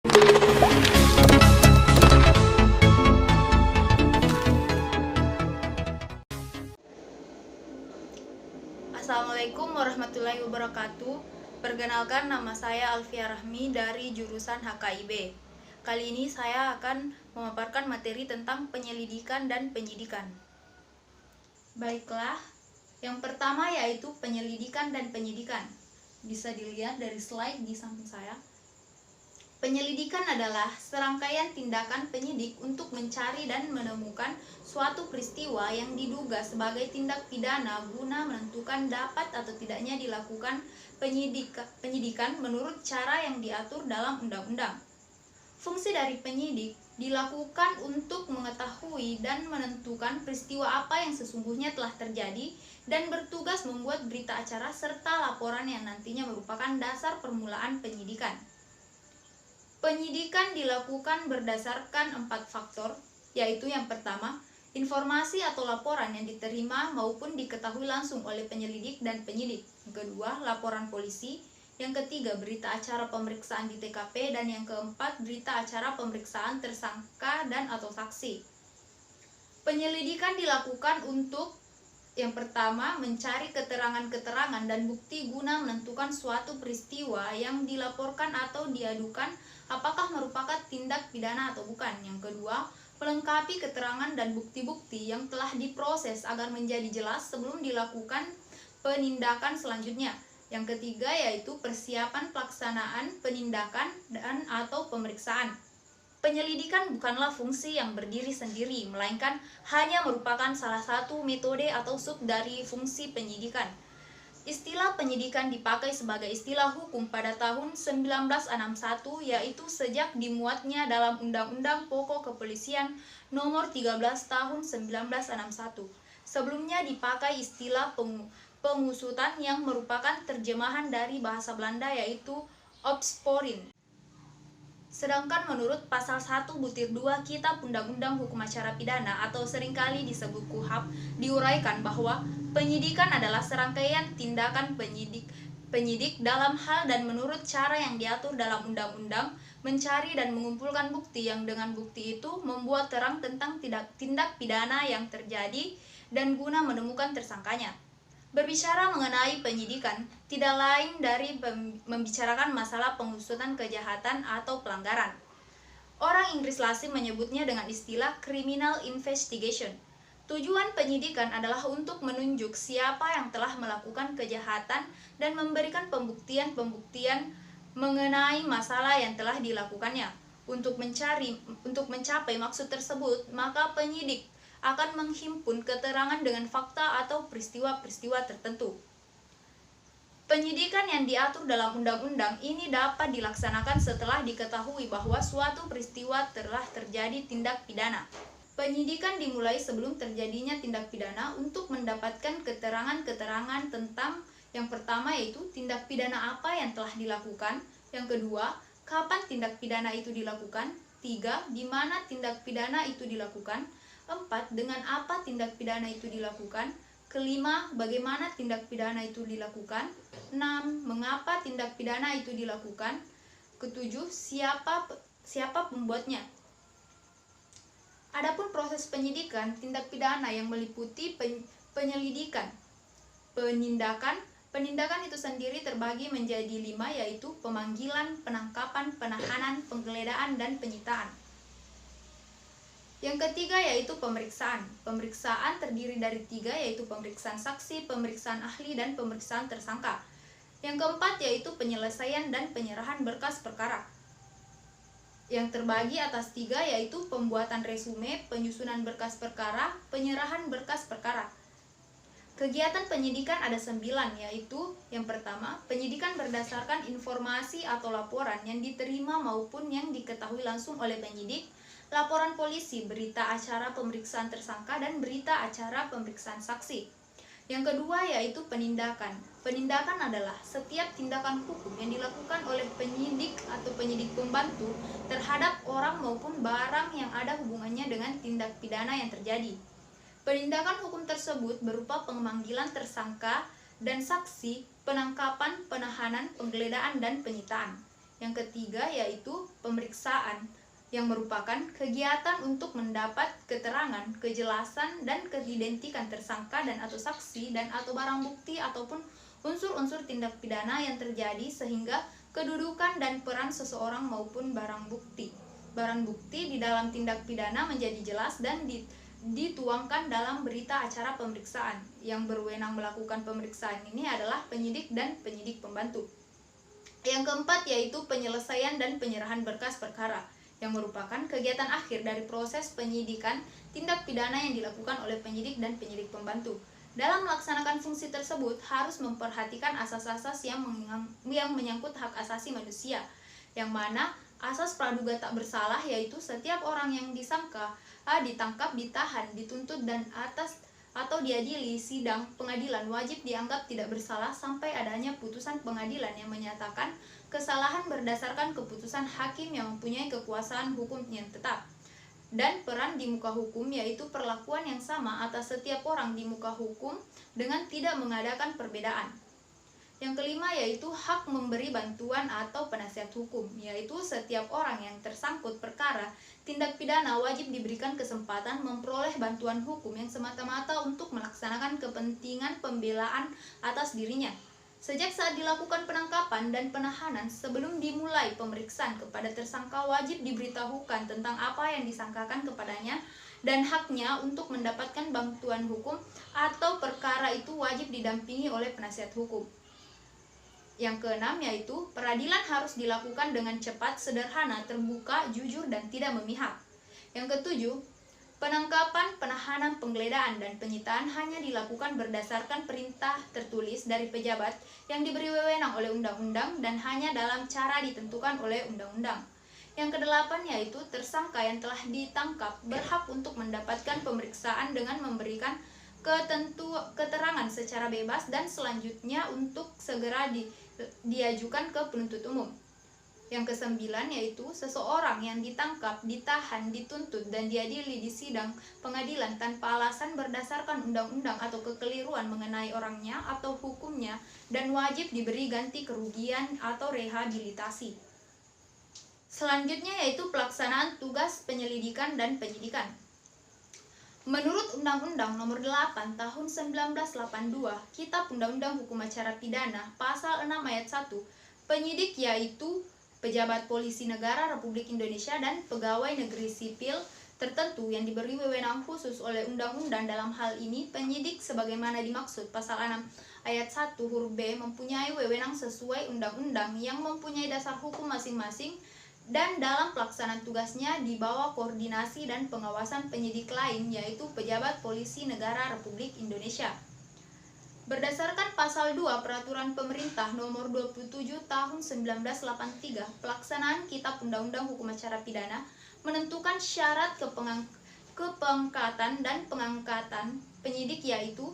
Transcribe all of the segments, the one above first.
Assalamualaikum warahmatullahi wabarakatuh. Perkenalkan, nama saya Alfia Rahmi dari jurusan HKIB. Kali ini saya akan memaparkan materi tentang penyelidikan dan penyidikan. Baiklah, yang pertama yaitu penyelidikan dan penyidikan. Bisa dilihat dari slide di samping saya. Penyelidikan adalah serangkaian tindakan penyidik untuk mencari dan menemukan suatu peristiwa yang diduga sebagai tindak pidana guna menentukan dapat atau tidaknya dilakukan penyidikan menurut cara yang diatur dalam undang-undang. Fungsi dari penyidik dilakukan untuk mengetahui dan menentukan peristiwa apa yang sesungguhnya telah terjadi dan bertugas membuat berita acara serta laporan yang nantinya merupakan dasar permulaan penyidikan. Penyidikan dilakukan berdasarkan 4 faktor, yaitu yang pertama, informasi atau laporan yang diterima maupun diketahui langsung oleh penyelidik dan penyidik. Yang kedua, laporan polisi. Yang ketiga, berita acara pemeriksaan di TKP. Dan yang keempat, berita acara pemeriksaan tersangka dan atau saksi. Penyelidikan dilakukan untuk yang pertama, mencari keterangan-keterangan dan bukti guna menentukan suatu peristiwa yang dilaporkan atau diadukan apakah merupakan tindak pidana atau bukan. Yang kedua, melengkapi keterangan dan bukti-bukti yang telah diproses agar menjadi jelas sebelum dilakukan penindakan selanjutnya. Yang ketiga yaitu persiapan pelaksanaan penindakan dan atau pemeriksaan. Penyelidikan bukanlah fungsi yang berdiri sendiri, melainkan hanya merupakan salah satu metode atau sub dari fungsi penyidikan. Istilah penyidikan dipakai sebagai istilah hukum pada tahun 1961, yaitu sejak dimuatnya dalam Undang-Undang Pokok Kepolisian Nomor 13 Tahun 1961. Sebelumnya dipakai istilah pengusutan yang merupakan terjemahan dari bahasa Belanda yaitu opsporing. Sedangkan menurut pasal 1 butir 2 Kitab Undang-Undang Hukum Acara Pidana atau seringkali disebut KUHAP, diuraikan bahwa penyidikan adalah serangkaian tindakan penyidik dalam hal dan menurut cara yang diatur dalam undang-undang, mencari dan mengumpulkan bukti yang dengan bukti itu membuat terang tentang tindak pidana yang terjadi dan guna menemukan tersangkanya. Berbicara mengenai penyidikan, tidak lain dari membicarakan masalah pengusutan kejahatan atau pelanggaran. Orang Inggris lazim menyebutnya dengan istilah criminal investigation. Tujuan penyidikan adalah untuk menunjuk siapa yang telah melakukan kejahatan dan memberikan pembuktian mengenai masalah yang telah dilakukannya. Untuk mencapai maksud tersebut, maka penyidik akan menghimpun keterangan dengan fakta atau peristiwa-peristiwa tertentu. Penyidikan yang diatur dalam undang-undang ini dapat dilaksanakan setelah diketahui bahwa suatu peristiwa telah terjadi tindak pidana. Penyidikan dimulai sebelum terjadinya tindak pidana untuk mendapatkan keterangan-keterangan tentang yang pertama yaitu tindak pidana apa yang telah dilakukan, yang kedua, kapan tindak pidana itu dilakukan, tiga, di mana tindak pidana itu dilakukan, 4. Dengan apa tindak pidana itu dilakukan. Kelima, bagaimana tindak pidana itu dilakukan. 6. Mengapa tindak pidana itu dilakukan. Ketujuh, siapa pembuatnya. Adapun proses penyidikan tindak pidana yang meliputi penyelidikan, penindakan itu sendiri terbagi menjadi 5, yaitu pemanggilan, penangkapan, penahanan, penggeledahan, dan penyitaan. Yang ketiga yaitu pemeriksaan. Pemeriksaan terdiri dari 3, yaitu pemeriksaan saksi, pemeriksaan ahli, dan pemeriksaan tersangka. Yang keempat yaitu penyelesaian dan penyerahan berkas perkara. Yang terbagi atas 3, yaitu pembuatan resume, penyusunan berkas perkara, penyerahan berkas perkara. Kegiatan penyidikan ada 9, yaitu yang pertama, penyidikan berdasarkan informasi atau laporan yang diterima maupun yang diketahui langsung oleh penyidik, laporan polisi, berita acara pemeriksaan tersangka, dan berita acara pemeriksaan saksi. Yang kedua yaitu penindakan. Penindakan adalah setiap tindakan hukum yang dilakukan oleh penyidik atau penyidik pembantu terhadap orang maupun barang yang ada hubungannya dengan tindak pidana yang terjadi. Penindakan hukum tersebut berupa pemanggilan tersangka dan saksi, penangkapan, penahanan, penggeledahan, dan penyitaan. Yang ketiga yaitu pemeriksaan, yang merupakan kegiatan untuk mendapat keterangan, kejelasan, dan keidentikan tersangka dan atau saksi dan atau barang bukti ataupun unsur-unsur tindak pidana yang terjadi sehingga kedudukan dan peran seseorang maupun barang bukti di dalam tindak pidana menjadi jelas dan dituangkan dalam berita acara pemeriksaan. Yang berwenang melakukan pemeriksaan ini adalah penyidik dan penyidik pembantu. Yang keempat yaitu penyelesaian dan penyerahan berkas perkara, yang merupakan kegiatan akhir dari proses penyidikan tindak pidana yang dilakukan oleh penyidik dan penyidik pembantu. Dalam melaksanakan fungsi tersebut harus memperhatikan asas-asas yang menyangkut hak asasi manusia, yang mana asas praduga tak bersalah yaitu setiap orang yang disangka ditangkap, ditahan, dituntut dan atau diadili sidang pengadilan wajib dianggap tidak bersalah sampai adanya putusan pengadilan yang menyatakan kesalahan berdasarkan keputusan hakim yang mempunyai kekuasaan hukum yang tetap. Dan peran di muka hukum yaitu perlakuan yang sama atas setiap orang di muka hukum dengan tidak mengadakan perbedaan. Yang kelima yaitu hak memberi bantuan atau penasihat hukum, yaitu setiap orang yang tersangkut perkara tindak pidana wajib diberikan kesempatan memperoleh bantuan hukum yang semata-mata untuk melaksanakan kepentingan pembelaan atas dirinya. Sejak saat dilakukan penangkapan dan penahanan, sebelum dimulai pemeriksaan kepada tersangka wajib diberitahukan tentang apa yang disangkakan kepadanya dan haknya untuk mendapatkan bantuan hukum atau perkara itu wajib didampingi oleh penasihat hukum. Yang keenam yaitu peradilan harus dilakukan dengan cepat, sederhana, terbuka, jujur, dan tidak memihak. Yang ketujuh, penangkapan, penahanan, penggeledahan, dan penyitaan hanya dilakukan berdasarkan perintah tertulis dari pejabat yang diberi wewenang oleh undang-undang dan hanya dalam cara ditentukan oleh undang-undang. Yang kedelapan yaitu tersangka yang telah ditangkap berhak untuk mendapatkan pemeriksaan dengan memberikan keterangan secara bebas dan selanjutnya untuk segera diajukan ke penuntut umum. Yang kesembilan yaitu seseorang yang ditangkap, ditahan, dituntut, dan diadili di sidang pengadilan tanpa alasan berdasarkan undang-undang atau kekeliruan mengenai orangnya atau hukumnya dan wajib diberi ganti kerugian atau rehabilitasi. Selanjutnya yaitu pelaksanaan tugas penyelidikan dan penyidikan. Menurut Undang-Undang Nomor 8 Tahun 1982, Kitab Undang-Undang Hukum Acara Pidana, Pasal 6 Ayat 1, penyidik yaitu pejabat polisi negara Republik Indonesia dan pegawai negeri sipil tertentu yang diberi wewenang khusus oleh undang-undang. Dalam hal ini, penyidik sebagaimana dimaksud Pasal 6 Ayat 1 huruf B mempunyai wewenang sesuai undang-undang yang mempunyai dasar hukum masing-masing dan dalam pelaksanaan tugasnya di bawah koordinasi dan pengawasan penyidik lain yaitu pejabat polisi negara Republik Indonesia. Berdasarkan Pasal 2 Peraturan Pemerintah Nomor 27 Tahun 1983, pelaksanaan Kitab Undang-Undang Hukum Acara Pidana menentukan syarat kepangkatan dan pengangkatan penyidik yaitu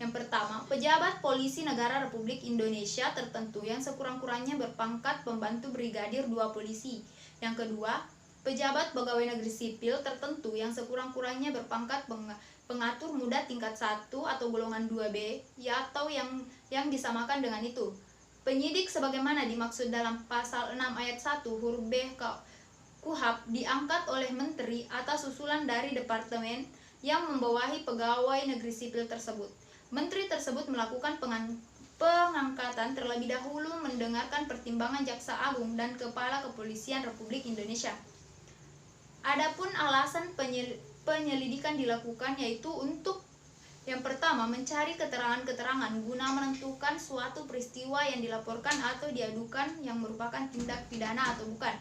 yang pertama, pejabat polisi negara Republik Indonesia tertentu yang sekurang-kurangnya berpangkat pembantu brigadir 2 polisi. Yang kedua, pejabat pegawai negeri sipil tertentu yang sekurang-kurangnya berpangkat pengatur muda tingkat 1 atau golongan 2B ya atau yang disamakan dengan itu. Penyidik sebagaimana dimaksud dalam Pasal 6 Ayat 1 huruf B KUHP diangkat oleh menteri atas usulan dari departemen yang membawahi pegawai negeri sipil tersebut. Menteri tersebut melakukan pengangkatan terlebih dahulu mendengarkan pertimbangan Jaksa Agung dan Kepala Kepolisian Republik Indonesia. Adapun alasan penyelidikan dilakukan yaitu untuk yang pertama, mencari keterangan-keterangan guna menentukan suatu peristiwa yang dilaporkan atau diadukan yang merupakan tindak pidana atau bukan.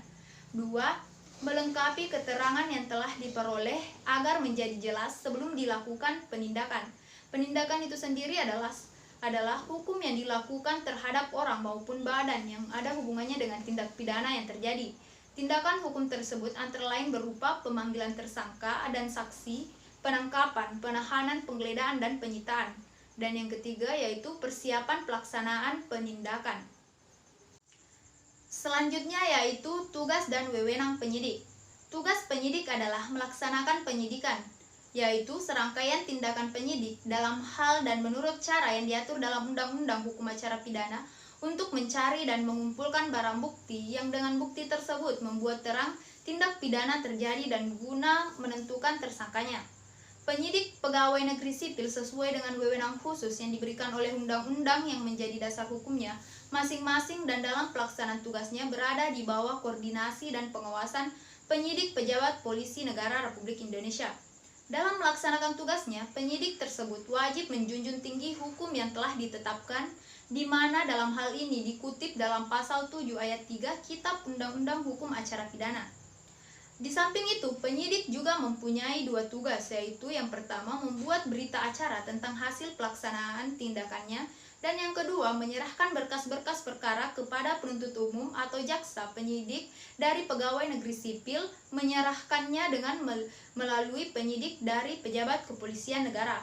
Dua, melengkapi keterangan yang telah diperoleh agar menjadi jelas sebelum dilakukan penindakan. Penindakan itu sendiri adalah hukum yang dilakukan terhadap orang maupun badan yang ada hubungannya dengan tindak pidana yang terjadi. Tindakan hukum tersebut antara lain berupa pemanggilan tersangka dan saksi, penangkapan, penahanan, penggeledahan, dan penyitaan. Dan yang ketiga yaitu persiapan pelaksanaan penindakan. Selanjutnya yaitu tugas dan wewenang penyidik. Tugas penyidik adalah melaksanakan penyidikan, yaitu serangkaian tindakan penyidik dalam hal dan menurut cara yang diatur dalam Undang-Undang Hukum Acara Pidana untuk mencari dan mengumpulkan barang bukti yang dengan bukti tersebut membuat terang tindak pidana terjadi dan guna menentukan tersangkanya. Penyidik pegawai negeri sipil sesuai dengan wewenang khusus yang diberikan oleh undang-undang yang menjadi dasar hukumnya masing-masing dan dalam pelaksanaan tugasnya berada di bawah koordinasi dan pengawasan penyidik pejabat polisi negara Republik Indonesia. Dalam melaksanakan tugasnya, penyidik tersebut wajib menjunjung tinggi hukum yang telah ditetapkan, di mana dalam hal ini dikutip dalam pasal 7 ayat 3 Kitab Undang-Undang Hukum Acara Pidana. Di samping itu, penyidik juga mempunyai dua tugas, yaitu yang pertama membuat berita acara tentang hasil pelaksanaan tindakannya, dan yang kedua menyerahkan berkas-berkas perkara kepada penuntut umum atau jaksa. Penyidik dari pegawai negeri sipil menyerahkannya dengan melalui penyidik dari pejabat kepolisian negara.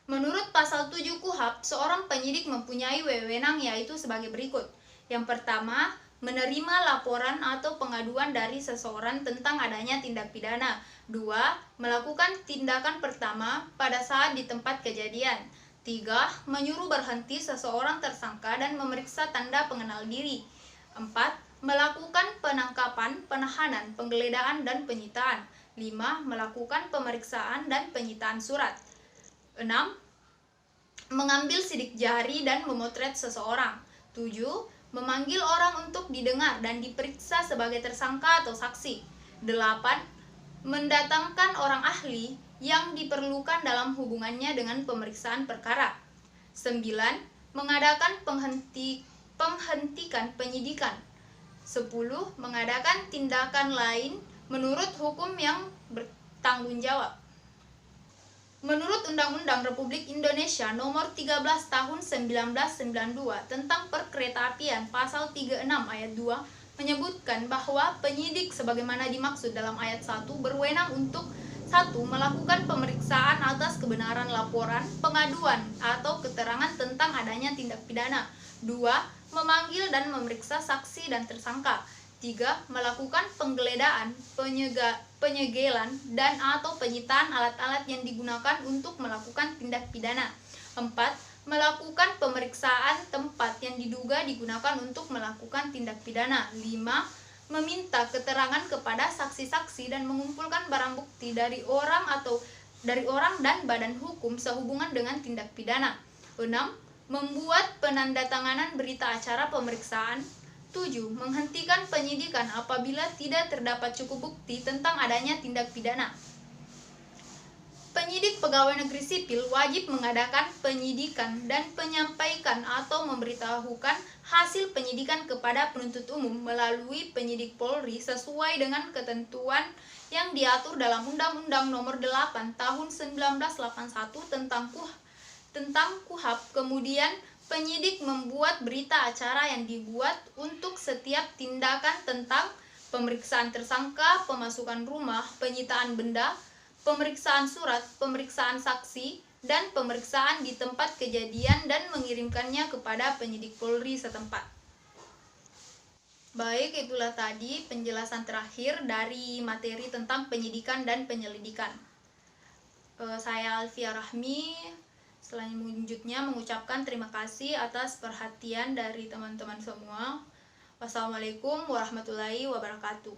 Menurut pasal 7 KUHP, seorang penyidik mempunyai wewenang yaitu sebagai berikut. Yang pertama, menerima laporan atau pengaduan dari seseorang tentang adanya tindak pidana. 2. Melakukan tindakan pertama pada saat di tempat kejadian. 3. Menyuruh berhenti seseorang tersangka dan memeriksa tanda pengenal diri. 4. Melakukan penangkapan, penahanan, penggeledahan, dan penyitaan. 5. Melakukan pemeriksaan dan penyitaan surat. 6. Mengambil sidik jari dan memotret seseorang. 7. Memanggil orang untuk didengar dan diperiksa sebagai tersangka atau saksi. 8. Mendatangkan orang ahli yang diperlukan dalam hubungannya dengan pemeriksaan perkara. 9. Mengadakan penghentikan penyidikan. 10. Mengadakan tindakan lain menurut hukum yang bertanggung jawab. Menurut Undang-Undang Republik Indonesia Nomor 13 Tahun 1992 tentang Perkeretaapian Pasal 36 Ayat 2 menyebutkan bahwa penyidik sebagaimana dimaksud dalam ayat 1 berwenang untuk 1. Melakukan pemeriksaan atas kebenaran laporan, pengaduan, atau keterangan tentang adanya tindak pidana. 2. Memanggil dan memeriksa saksi dan tersangka. 3. Melakukan penggeledahan, penyegelan, dan atau penyitaan alat-alat yang digunakan untuk melakukan tindak pidana. 4. Melakukan pemeriksaan tempat yang diduga digunakan untuk melakukan tindak pidana. 5. Meminta keterangan kepada saksi-saksi dan mengumpulkan barang bukti dari orang dan badan hukum sehubungan dengan tindak pidana. 6. Membuat penandatanganan berita acara pemeriksaan. 7. Menghentikan penyidikan apabila tidak terdapat cukup bukti tentang adanya tindak pidana. Penyidik pegawai negeri sipil wajib mengadakan penyidikan dan menyampaikan atau memberitahukan hasil penyidikan kepada penuntut umum melalui penyidik Polri sesuai dengan ketentuan yang diatur dalam Undang-Undang Nomor 8 Tahun 1981 tentang KUHP. Kemudian penyidik membuat berita acara yang dibuat untuk setiap tindakan tentang pemeriksaan tersangka, pemasukan rumah, penyitaan benda, pemeriksaan surat, pemeriksaan saksi, dan pemeriksaan di tempat kejadian dan mengirimkannya kepada penyidik Polri setempat. Baik, itulah tadi penjelasan terakhir dari materi tentang penyidikan dan penyelidikan. Saya Alfia Rahmi. Selanjutnya mengucapkan terima kasih atas perhatian dari teman-teman semua. Wassalamualaikum warahmatullahi wabarakatuh.